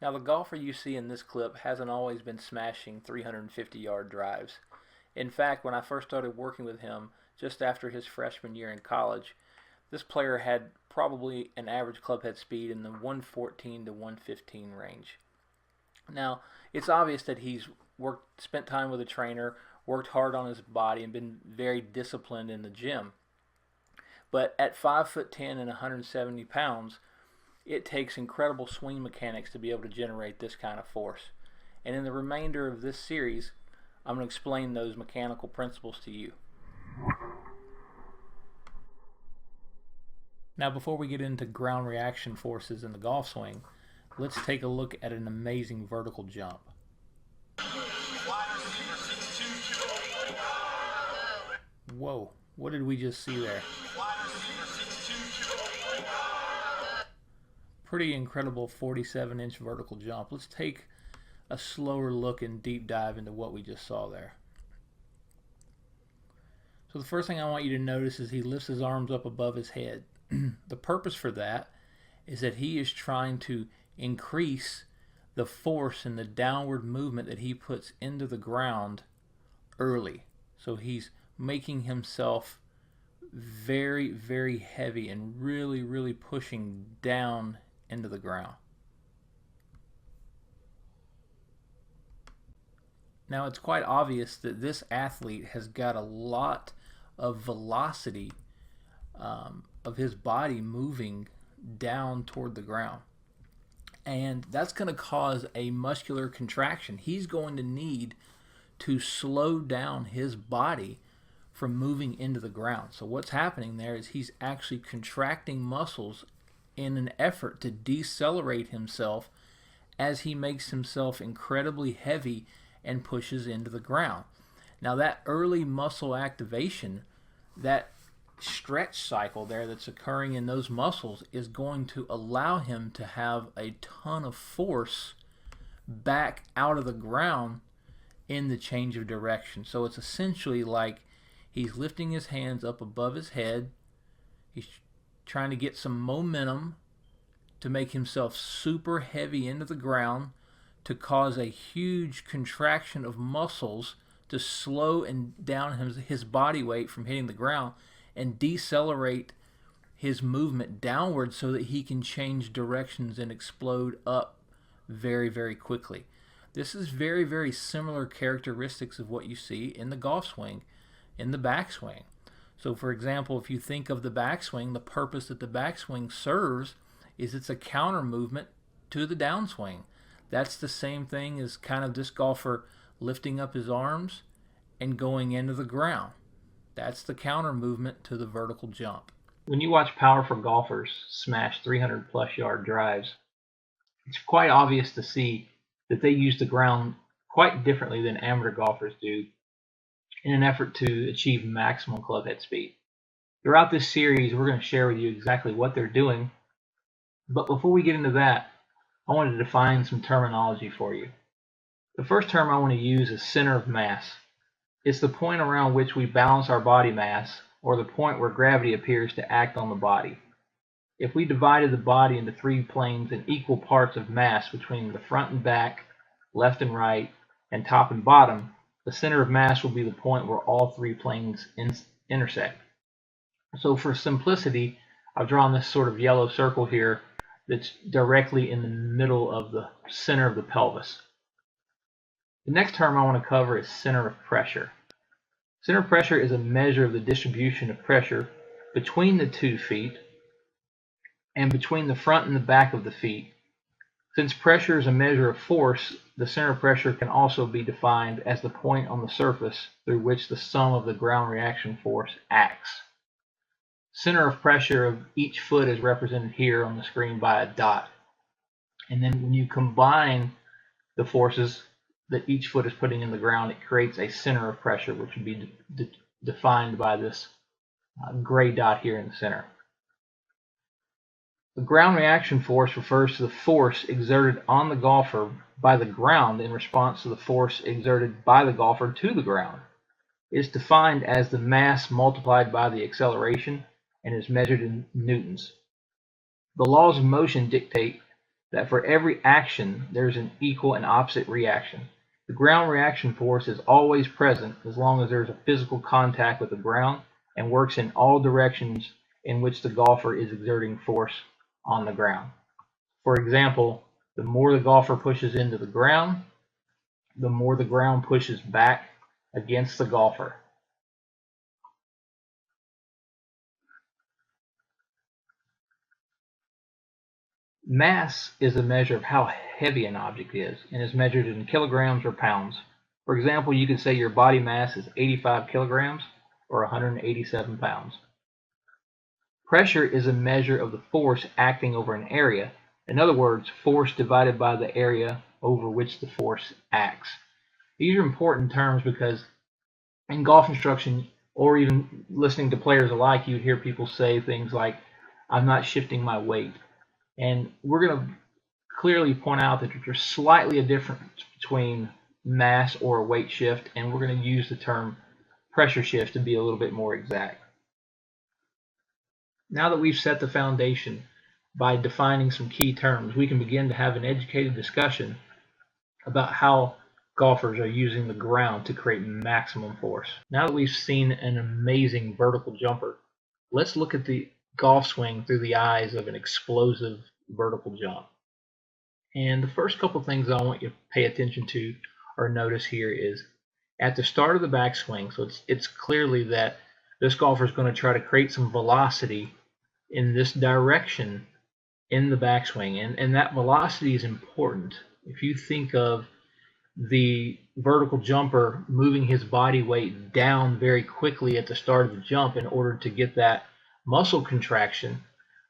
Now, the golfer you see in this clip hasn't always been smashing 350-yard drives. In fact, when I first started working with him just after his freshman year in college, this player had probably an average clubhead speed in the 114 to 115 range. Now, it's obvious that he's spent time with a trainer, worked hard on his body, and been very disciplined in the gym. But at 5'10" and 170 pounds, it takes incredible swing mechanics to be able to generate this kind of force. And in the remainder of this series, I'm going to explain those mechanical principles to you. Now, before we get into ground reaction forces in the golf swing, let's take a look at an amazing vertical jump. Whoa, what did we just see there? Pretty incredible 47-inch vertical jump. Let's take a slower look and deep dive into what we just saw there. So the first thing I want you to notice is he lifts his arms up above his head. The purpose for that is that he is trying to increase the force and the downward movement that he puts into the ground early. So he's making himself very, very heavy and really, really pushing down into the ground. Now, it's quite obvious that this athlete has got a lot of velocity of his body moving down toward the ground. And that's going to cause a muscular contraction. He's going to need to slow down his body from moving into the ground. So what's happening there is he's actually contracting muscles in an effort to decelerate himself as he makes himself incredibly heavy and pushes into the ground. Now, that early muscle activation, that stretch cycle there that's occurring in those muscles, is going to allow him to have a ton of force back out of the ground in the change of direction. So it's essentially like he's lifting his hands up above his head. He's trying to get some momentum to make himself super heavy into the ground, to cause a huge contraction of muscles to slow and down his body weight from hitting the ground and decelerate his movement downward so that he can change directions and explode up very, very quickly. This is very, very similar characteristics of what you see in the golf swing, in the backswing. So, for example, if you think of the backswing, the purpose that the backswing serves is it's a counter movement to the downswing. That's the same thing as kind of this golfer lifting up his arms and going into the ground. That's the counter movement to the vertical jump. When you watch powerful golfers smash 300-plus yard drives, it's quite obvious to see that they use the ground quite differently than amateur golfers do in an effort to achieve maximum clubhead speed. Throughout this series, we're going to share with you exactly what they're doing. But before we get into that, I want to define some terminology for you. The first term I want to use is center of mass. It's the point around which we balance our body mass, or the point where gravity appears to act on the body. If we divided the body into three planes in equal parts of mass between the front and back, left and right, and top and bottom, the center of mass will be the point where all three planes intersect. So for simplicity, I've drawn this sort of yellow circle here that's directly in the middle of the center of the pelvis. The next term I want to cover is center of pressure. Center of pressure is a measure of the distribution of pressure between the 2 feet and between the front and the back of the feet. Since pressure is a measure of force, the center of pressure can also be defined as the point on the surface through which the sum of the ground reaction force acts. Center of pressure of each foot is represented here on the screen by a dot. And then when you combine the forces that each foot is putting in the ground, it creates a center of pressure, which would be defined by this gray dot here in the center. The ground reaction force refers to the force exerted on the golfer by the ground in response to the force exerted by the golfer to the ground. It is defined as the mass multiplied by the acceleration and is measured in newtons. The laws of motion dictate that for every action there's an equal and opposite reaction. The ground reaction force is always present as long as there's a physical contact with the ground and works in all directions in which the golfer is exerting force on the ground. For example, the more the golfer pushes into the ground, the more the ground pushes back against the golfer. Mass is a measure of how heavy an object is and is measured in kilograms or pounds. For example, you could say your body mass is 85 kilograms or 187 pounds. Pressure is a measure of the force acting over an area. In other words, force divided by the area over which the force acts. These are important terms because in golf instruction, or even listening to players alike, you would hear people say things like, I'm not shifting my weight. And we're going to clearly point out that there's slightly a difference between mass or a weight shift, and we're going to use the term pressure shift to be a little bit more exact. Now that we've set the foundation by defining some key terms, we can begin to have an educated discussion about how golfers are using the ground to create maximum force. Now that we've seen an amazing vertical jumper, let's look at the golf swing through the eyes of an explosive vertical jump. And the first couple things I want you to pay attention to or notice here is at the start of the backswing, so it's clearly that this golfer is going to try to create some velocity in this direction in the backswing, and that velocity is important. If you think of the vertical jumper moving his body weight down very quickly at the start of the jump in order to get that muscle contraction,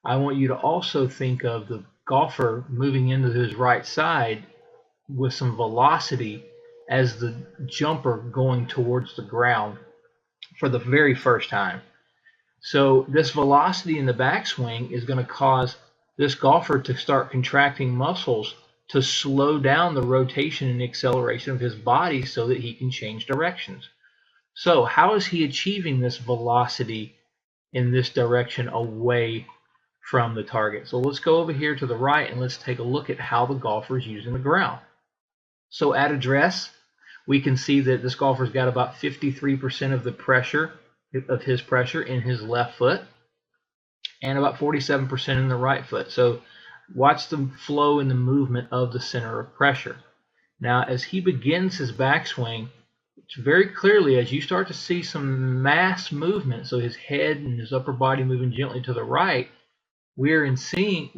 I want you to also think of the golfer moving into his right side with some velocity as the jumper going towards the ground for the very first time. So this velocity in the backswing is going to cause this golfer to start contracting muscles to slow down the rotation and acceleration of his body so that he can change directions. So how is he achieving this velocity in this direction away from the target? So let's go over here to the right and let's take a look at how the golfer is using the ground. So at address, we can see that this golfer's got about 53% of the pressure of his pressure in his left foot and about 47% in the right foot. So watch the flow and the movement of the center of pressure. Now, as he begins his backswing, it's very clearly as you start to see some mass movement, so his head and his upper body moving gently to the right, we're seeing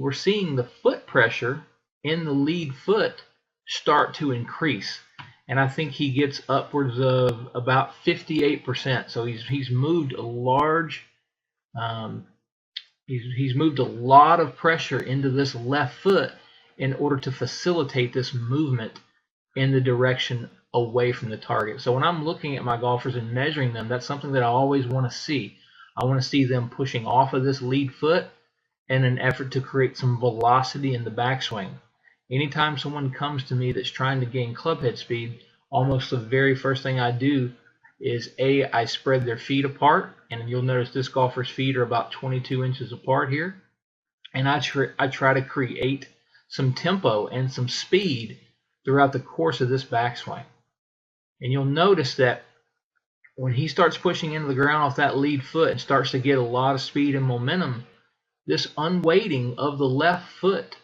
the foot pressure in the lead foot start to increase. And I think he gets upwards of about 58%. So he's moved a large, he's moved a lot of pressure into this left foot in order to facilitate this movement in the direction away from the target. So when I'm looking at my golfers and measuring them, that's something that I always want to see. I want to see them pushing off of this lead foot in an effort to create some velocity in the backswing. Anytime someone comes to me that's trying to gain clubhead speed, almost the very first thing I do is I spread their feet apart, and you'll notice this golfer's feet are about 22 inches apart here, and I try to create some tempo and some speed throughout the course of this backswing. And you'll notice that when he starts pushing into the ground off that lead foot and starts to get a lot of speed and momentum, this unweighting of the left foot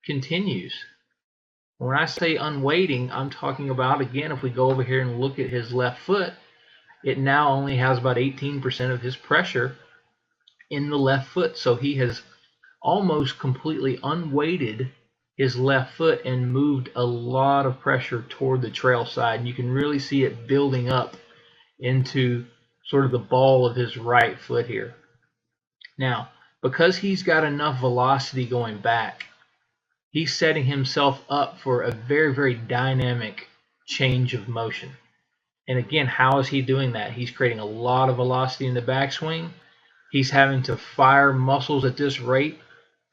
continues. When I say unweighting, I'm talking about, again, if we go over here and look at his left foot, it now only has about 18% of his pressure in the left foot. So he has almost completely unweighted his left foot and moved a lot of pressure toward the trail side. And you can really see it building up into sort of the ball of his right foot here. Now, because he's got enough velocity going back, he's setting himself up for a very, very dynamic change of motion. And again, how is he doing that? He's creating a lot of velocity in the backswing. He's having to fire muscles at this rate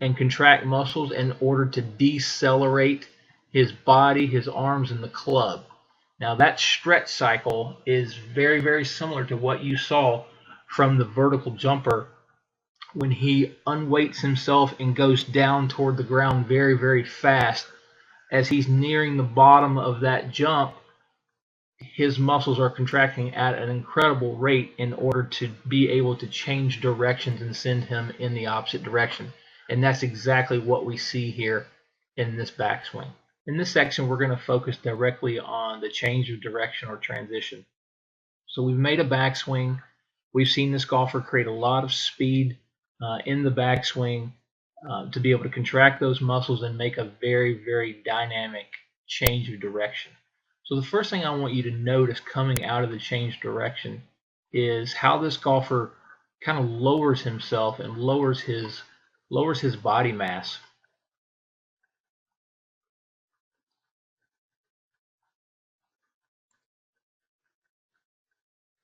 and contract muscles in order to decelerate his body, his arms, and the club. Now that stretch cycle is very, very similar to what you saw from the vertical jumper when he unweights himself and goes down toward the ground very, very fast, as he's nearing the bottom of that jump, his muscles are contracting at an incredible rate in order to be able to change directions and send him in the opposite direction. And that's exactly what we see here in this backswing. In this section, we're going to focus directly on the change of direction or transition. So we've made a backswing. We've seen this golfer create a lot of speed in the backswing to be able to contract those muscles and make a very, very dynamic change of direction. So the first thing I want you to notice coming out of the change direction is how this golfer kind of lowers himself and lowers his body mass.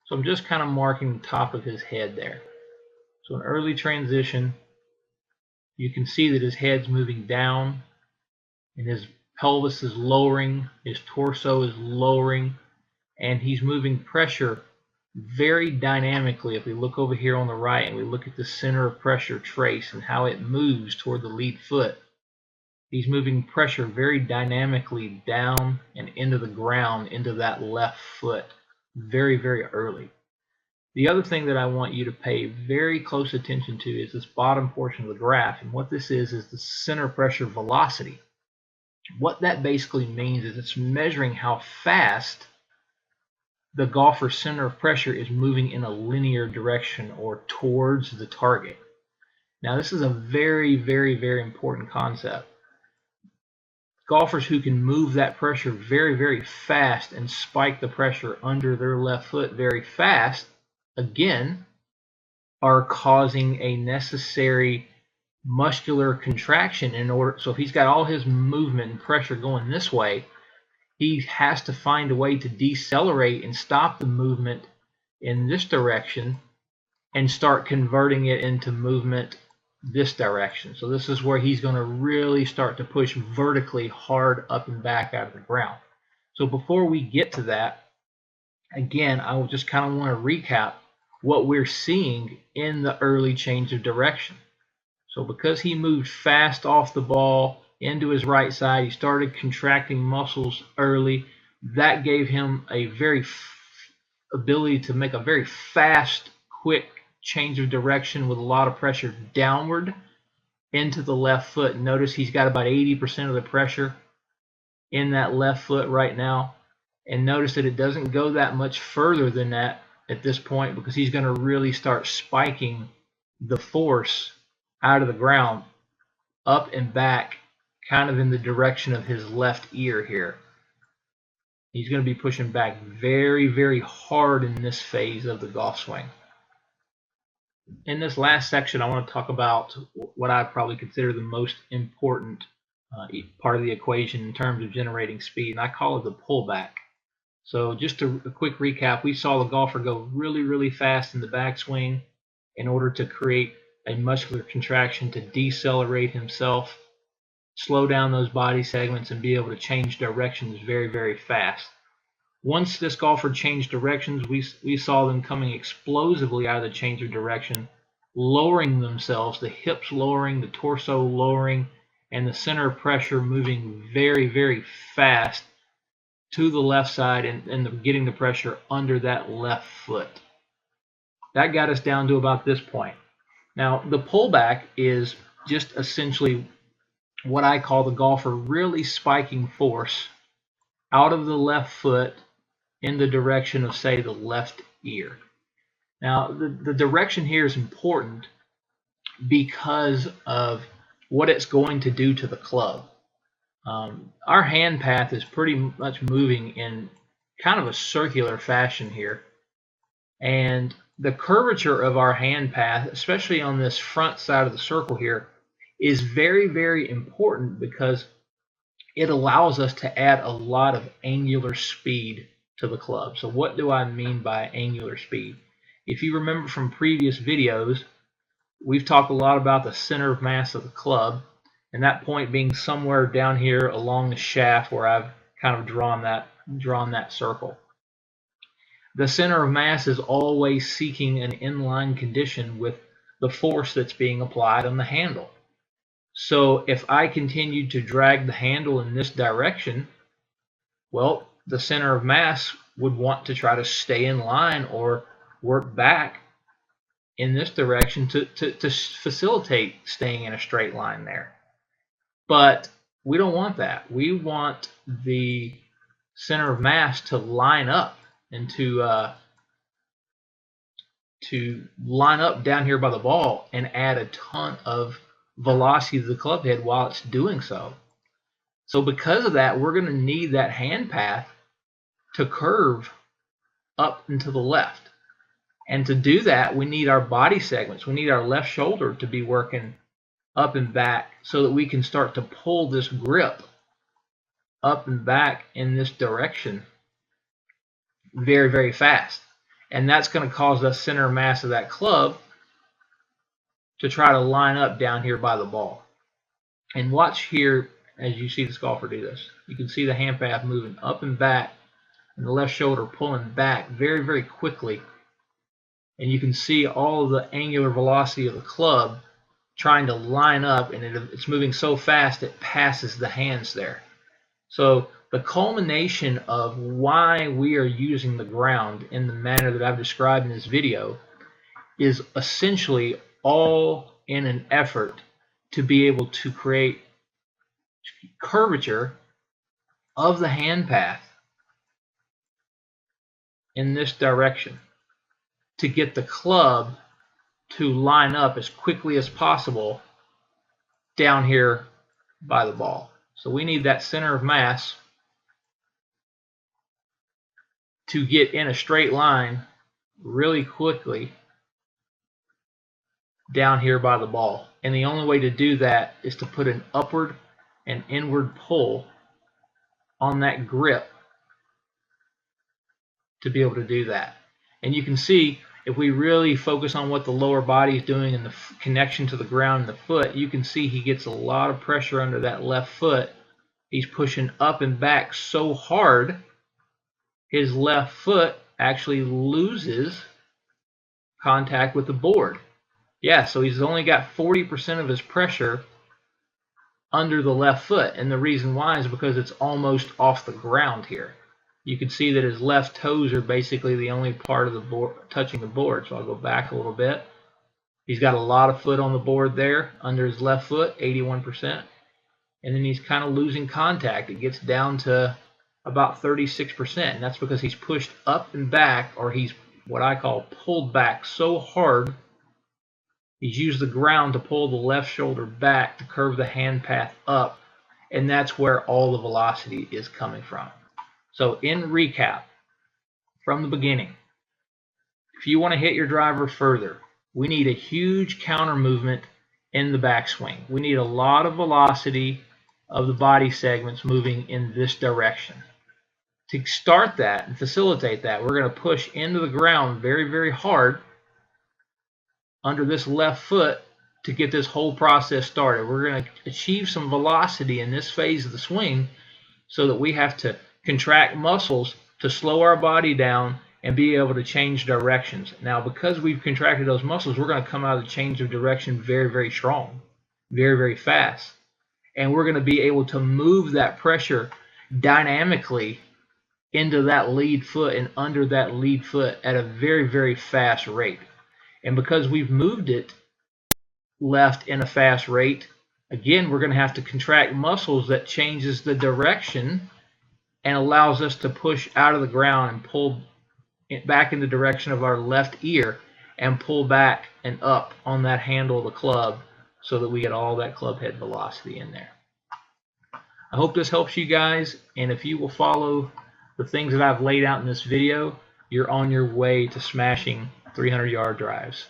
So I'm just kind of marking the top of his head there. So an early transition, you can see that his head's moving down and his pelvis is lowering, his torso is lowering, and he's moving pressure very dynamically. If we look over here on the right and we look at the center of pressure trace and how it moves toward the lead foot, he's moving pressure very dynamically down and into the ground, into that left foot, very, very early. The other thing that I want you to pay very close attention to is this bottom portion of the graph. And what this is the center pressure velocity. What that basically means is it's measuring how fast the golfer's center of pressure is moving in a linear direction or towards the target. Now, this is a very, very, very important concept. Golfers who can move that pressure very, very fast and spike the pressure under their left foot very fast, again, are causing a necessary muscular contraction in order. So if he's got all his movement and pressure going this way, he has to find a way to decelerate and stop the movement in this direction and start converting it into movement this direction. So this is where he's going to really start to push vertically hard up and back out of the ground. So before we get to that, again, I will just kind of want to recap what we're seeing in the early change of direction. So because he moved fast off the ball into his right side, he started contracting muscles early. That gave him a very ability to make a very fast, quick change of direction with a lot of pressure downward into the left foot. Notice he's got about 80% of the pressure in that left foot right now. And notice that it doesn't go that much further than that at this point, because he's going to really start spiking the force out of the ground up and back, kind of in the direction of his left ear here. He's going to be pushing back very, very hard in this phase of the golf swing. In this last section, I want to talk about what I probably consider the most important part of the equation in terms of generating speed, and I call it the pullback. So just a quick recap, we saw the golfer go really, really fast in the backswing in order to create a muscular contraction to decelerate himself, slow down those body segments, and be able to change directions very, very fast. Once this golfer changed directions, we saw them coming explosively out of the change of direction, lowering themselves, the hips lowering, the torso lowering, and the center of pressure moving very, very fast to the left side and getting the pressure under that left foot. That got us down to about this point. Now, the pullback is just essentially what I call the golfer really spiking force out of the left foot in the direction of, say, the left ear. Now, the direction here is important because of what it's going to do to the club. Our hand path is pretty much moving in kind of a circular fashion here. And the curvature of our hand path, especially on this front side of the circle here, is very, very important because it allows us to add a lot of angular speed to the club. So what do I mean by angular speed? If you remember from previous videos, we've talked a lot about the center of mass of the club, and that point being somewhere down here along the shaft where I've kind of drawn that circle. The center of mass is always seeking an inline condition with the force that's being applied on the handle. So if I continue to drag the handle in this direction, well, the center of mass would want to try to stay in line or work back in this direction to facilitate staying in a straight line there. But we don't want that. We want the center of mass to line up and to line up down here by the ball and add a ton of velocity to the club head while it's doing so. So because of that, we're going to need that hand path to curve up and to the left. And to do that, we need our body segments. We need our left shoulder to be working up and back so that we can start to pull this grip up and back in this direction very, very fast. And that's going to cause the center of mass of that club to try to line up down here by the ball. And watch here as you see this golfer do this. You can see the hand path moving up and back and the left shoulder pulling back very, very quickly. And you can see all of the angular velocity of the club trying to line up, and it's moving so fast it passes the hands there. So the culmination of why we are using the ground in the manner that I've described in this video is essentially all in an effort to be able to create curvature of the hand path in this direction to get the club to line up as quickly as possible down here by the ball. So we need that center of mass to get in a straight line really quickly down here by the ball. And the only way to do that is to put an upward and inward pull on that grip to be able to do that. And you can see if we really focus on what the lower body is doing and the connection to the ground and the foot, you can see he gets a lot of pressure under that left foot. He's pushing up and back so hard, his left foot actually loses contact with the board. Yeah, so he's only got 40% of his pressure under the left foot. And the reason why is because it's almost off the ground here. You can see that his left toes are basically the only part of the board touching the board. So I'll go back a little bit. He's got a lot of foot on the board there under his left foot, 81%. And then he's kind of losing contact. It gets down to about 36%. And that's because he's pushed up and back, or he's what I call pulled back so hard. He's used the ground to pull the left shoulder back to curve the hand path up. And that's where all the velocity is coming from. So in recap, from the beginning, if you want to hit your driver further, we need a huge counter movement in the backswing. We need a lot of velocity of the body segments moving in this direction. To start that and facilitate that, we're going to push into the ground very, very hard under this left foot to get this whole process started. We're going to achieve some velocity in this phase of the swing so that we have to contract muscles to slow our body down and be able to change directions. Now, because we've contracted those muscles, we're going to come out of the change of direction very, very strong, very, very fast. And we're going to be able to move that pressure dynamically into that lead foot and under that lead foot at a very, very fast rate. And because we've moved it left in a fast rate, again, we're going to have to contract muscles that changes the direction and allows us to push out of the ground and pull it back in the direction of our left ear and pull back and up on that handle of the club so that we get all that club head velocity in there. I hope this helps you guys, and if you will follow the things that I've laid out in this video, you're on your way to smashing 300-yard drives.